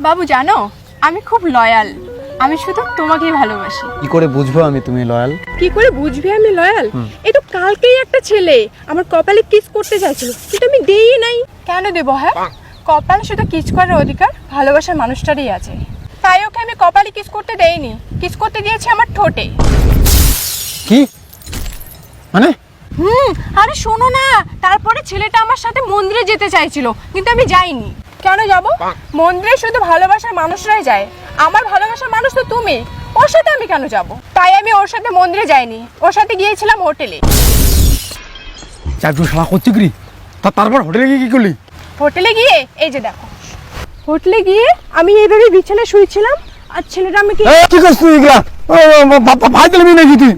বাবু জানো, আমি খুব লয়াল। আমি শুধু তোমাকেই ভালোবাসি। কি করে বুঝবো আমি তুমি লয়াল? কি করে বুঝবি আমি লয়াল? এই তো কালকেই একটা ছেলে আমার কপালে কিস করতে চাইছিল, কিন্তু আমি দেই নাই। কেন দেবো? হ্যাঁ, কপালে শুধু কিস করার অধিকার ভালোবাসার মানুষটারই আছে। তাই ওকে আমি কপালে কিস করতে দেইনি, কিস করতে দিয়েছি আমার ঠোঁটে। কি মানে? আরে শোনো না, তারপরে ছেলেটা আমার সাথে মন্দিরে যেতে চাইছিল, কিন্তু আমি যাইনি। কেন যাব? মন্দিরে শুধু ভালোবাসার মানুষরাই যায়, আমার ভালোবাসার মানুষ তো তুমি। ওর সাথে আমি কেন যাব? তাই আমি ওর সাথে মন্দিরে যাইনি, ওর সাথে গিয়েছিলাম হোটেলে। চাকরি শালা করছি কি? তারপর হোটেলে গিয়ে কি করলি? হোটেলে গিয়ে এই যে দেখো, হোটেলে গিয়ে আমি এইভাবে বিছানায় শুয়েছিলাম, আর ছেলেটা আমাকে কি করছিস তুই এগুলা? ভাই দিলবি নাকি তুই?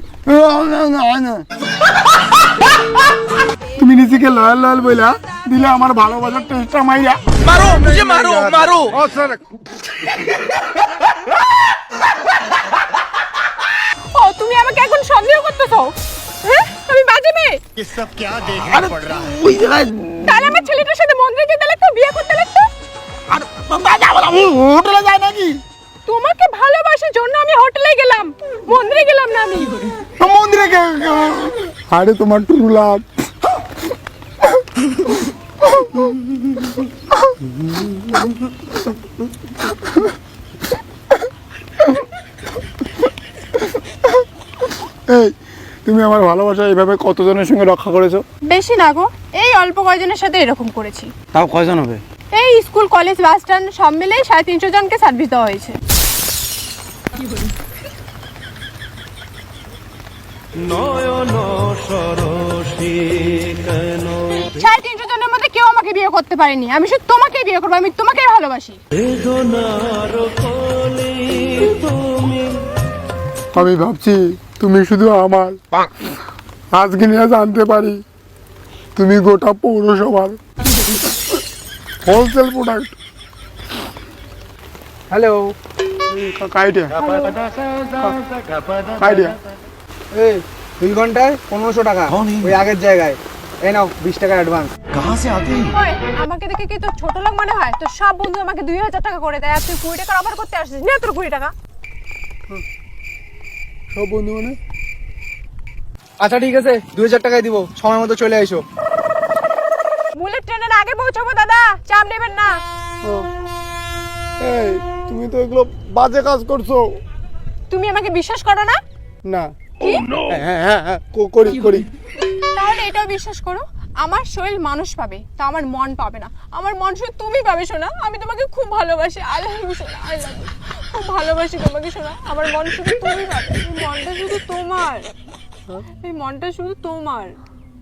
তুমি নিজেকে লয়াল লয়াল বইলা দিলে আমার ভালোবাসার টেস্টটা মাইরা। मारो मुझे, मारो मारो। ও তুমি আমাকে এখন সন্দেহ করতেছো? হ্যাঁ, আমি বাজে মেয়ে? ये सब क्या देखना पड़ रहा है? ওই জায়গায় তাহলে আমার ছেলেটার সাথে মন্দিরে যেতে লাগতো, বিয়ে করতে লাগতো। হোটেলে যায় নাকি? তোমাকে ভালোবাসার জন্য আমি হোটেলে গেলাম, মন্দিরে গেলাম না আমি। মন্দিরে আরে তোমার টুরু লাভ। এই তুমি আমার ভালোবাসা এইভাবে কতজনের সঙ্গে রক্ষা করেছো? বেশি না গো, এই অল্প কয়জনের সাথে এরকম করেছি। তাও কয়জন হবে? এই স্কুল, কলেজ, বাস স্ট্যান্ড সব মিলে 350 জনকে সার্ভিস দেওয়া হয়েছে। নয়ন সরসী কেন 350 জনের মধ্যে কেউ আমাকে বিয়ে করতে পারেনি। আমি শুধু তোমাকেই বিয়ে করবো, আমি তোমাকেই ভালোবাসি। বেদনার কলি তুমি। আমি ভাবছি তুমি শুধু আমার, আজকে নিয়ে জানতে পারি তুমি গোটা পৌরসভার হোলসেল প্রোডাক্ট। হ্যালো, কাইডিয়া কাইডিয়া এই 2 ঘন্টায় 1500 টাকা ওই আগের জায়গায়। এই নাও 20 টাকা অ্যাডভান্স। ওই, আমাকে দেখে কি তোর ছোট লোক মনে হয়? তোর সব বন্ধু আমাকে 2000 টাকা করে দেয়, আর তুই 20 টাকা অফার করতে আসছিস। নে তোর 20 টাকা। সব বন্ধু মানে? আচ্ছা ঠিক আছে, 2000 টাকায় দিব, সময় মতো চলে আইসো। বুলেট ট্রেনের আগে পৌঁছাবো দাদা, চাপ নেবেন না। এই তুমি তো এগুলো বাজে কাজ করছো। তুমি আমাকে বিশ্বাস করো না? না। হ্যাঁ হ্যাঁ হ্যাঁ করি করি। তাহলে এটাও বিশ্বাস করো, আমার শরীর মানুষ পাবে, তা আমার মন পাবে না। আমার মন শুধু তুমি পাবে শোনা। আমি তোমাকে খুব ভালোবাসি, আই লাভ ইউ সোনা, আই লাভ ইউ। খুব ভালোবাসি তোমাকে শোনা। আমার মন শুধু তুমি পাবে, এই মনটা শুধু তোমার, এই মনটা শুধু তোমার।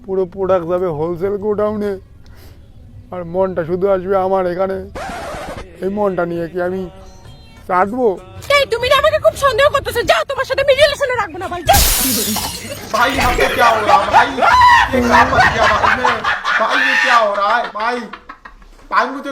পুরো প্রোডাক্ট যাবে হোলসেল গোডাউনে, আর মনটা শুধু আসবে আমার এখানে। এই মনটা নিয়ে কি আমি চাটবো? এই তুমি না আমাকে খুব সন্দেহ করতেছো, যাও, তোমার সাথে আমি রিলেশনে রাখবো না ভাই, যাও। भाई यहाँ पे क्या हो रहा है भाई? ये क्या कर दिया भाई ने? भाई ये क्या हो रहा है भाई? भाई मुझे